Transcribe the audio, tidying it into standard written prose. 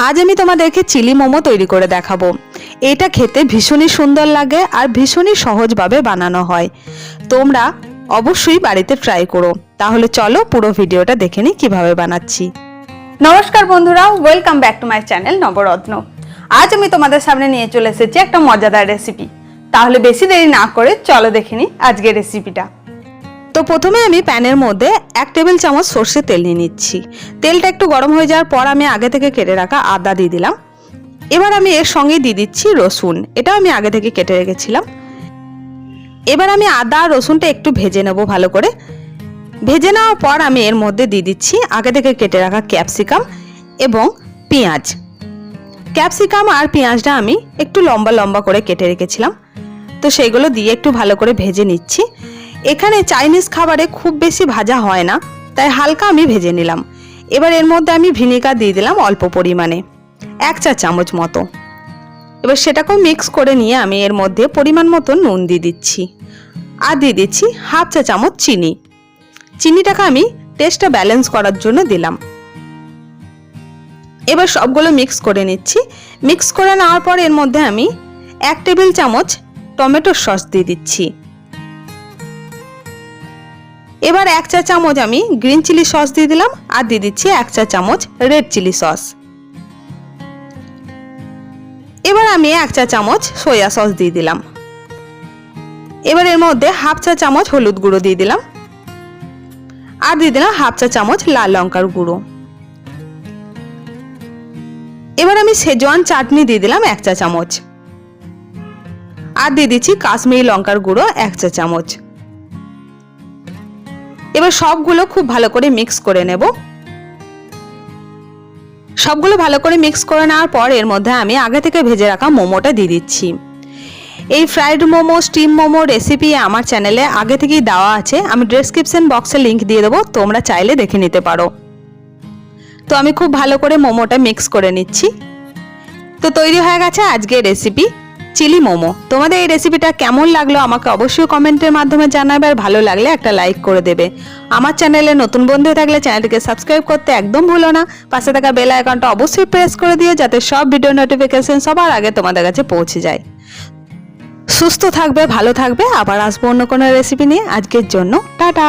আজ আমি তোমাদেরকে চিলি মোমো তৈরি করে দেখাবো। এটা খেতে ভীষণই সুন্দর লাগে আর ভীষণই সহজভাবে বানানো হয়। তোমরা অবশ্যই বাড়িতে ট্রাই করো। তাহলে চলো পুরো ভিডিওটা দেখে নিই কিভাবে বানাচ্ছি। নমস্কার বন্ধুরা, welcome back to my channel Nabaratna. আজ আমি তোমাদের সামনে নিয়ে চলে এসেছি একটা মজাদার রেসিপি। তাহলে বেশি দেরি না করে চলো দেখে নিই আজকের রেসিপিটা। তো প্রথমে আমি প্যানের মধ্যে 1 টেবিল চামচ সর্ষের তেল নিয়ে নিচ্ছি। তেলটা একটু গরম হয়ে যাওয়ার পর আমি আগে থেকে কেটে রাখা আদা দিয়ে দিলাম। এবার আমি এর সঙ্গে দিয়ে দিচ্ছি রসুন, এটাও আমি আগে থেকে কেটে রেখেছিলাম। এবার আমি আদা আর রসুনটা একটু ভেজে নেব ভালো করে। ভেজে নেওয়ার পর আমি এর মধ্যে দিয়ে দিচ্ছি আগে থেকে কেটে রাখা ক্যাপসিকাম এবং পেঁয়াজ। ক্যাপসিকাম আর পেঁয়াজটা আমি একটু লম্বা লম্বা করে কেটে রেখেছিলাম, তো সেইগুলো দিয়ে একটু ভালো করে ভেজে নিচ্ছি। এখানে চাইনিজ খাবারে খুব বেশি ভাজা হয় না, তাই হালকা আমি ভেজে নিলাম। এবার এর মধ্যে আমি ভিনেগার দিয়ে দিলাম অল্প পরিমাণে, 1 চা চামচ মতো। এবার সেটাকেও মিক্স করে নিয়ে আমি এর মধ্যে পরিমাণ মতো নুন দিয়ে দিচ্ছি আর দিয়ে দিচ্ছি 1/2 চা চামচ চিনি। চিনিটাকে আমি টেস্টটা ব্যালেন্স করার জন্য দিলাম। এবার সবগুলো মিক্স করে নিচ্ছি। মিক্স করে নেওয়ার পর এর মধ্যে আমি 1 টেবিল চামচ টমেটো সস দিয়ে দিচ্ছি। এবার 1 চা চামচ আমি গ্রিন চিলি সস দিয়ে দিলাম আর দিয়ে দিচ্ছি 1 চা চামচ রেড চিলি সস। এবার আমি 1 চা চামচ সয়া সস দিয়ে দিলাম। এবার এর মধ্যে 1/2 চা চামচ হলুদ গুঁড়ো দিয়ে দিলাম আর দিয়ে দিলাম 1/2 চা চামচ লাল লঙ্কার গুঁড়ো। এবার আমি সেজওয়ান চাটনি দিয়ে দিলাম 1 চা চামচ আর দিয়ে দিচ্ছি কাশ্মীরি লঙ্কার গুঁড়ো 1 চা চামচ। এবার সবগুলো খুব ভালো করে মিক্স করে নেব। সবগুলো ভালো করে মিক্স করে নেওয়ার পর এর মধ্যে আমি আগে থেকে ভেজে রাখা মোমোটা দিয়ে দিচ্ছি। এই fried momo, steam momo recipe আমার চ্যানেলে আগে থেকেই দেওয়া আছে, আমি ডেসক্রিপশন বক্সে লিংক দিয়ে দেবো, তোমরা চাইলে দেখে নিতে পারো। তো আমি খুব ভালো করে মোমোটা মিক্স করে নিচ্ছি। তো তৈরি হয়ে গেছে আজকের রেসিপি চিলি মোমো। তোমাদের এই রেসিপিটা কেমন লাগলো আমাকে অবশ্যই কমেন্টের মাধ্যমে জানাবে, আর ভালো লাগলে একটা লাইক করে দেবে। আমার চ্যানেলে নতুন বন্ধু থাকলে চ্যানেলটিকে সাবস্ক্রাইব করতে একদম ভুলো না। পাশে থাকা বেল আইকনটা অবশ্যই প্রেস করে দিও, যাতে সব ভিডিও নোটিফিকেশন সবার আগে তোমাদের কাছে পৌঁছে যায়। সুস্থ থাকবে, ভালো থাকবে, আবার আসবো অন্য কোনো রেসিপি নিয়ে। আজকের জন্য টাটা।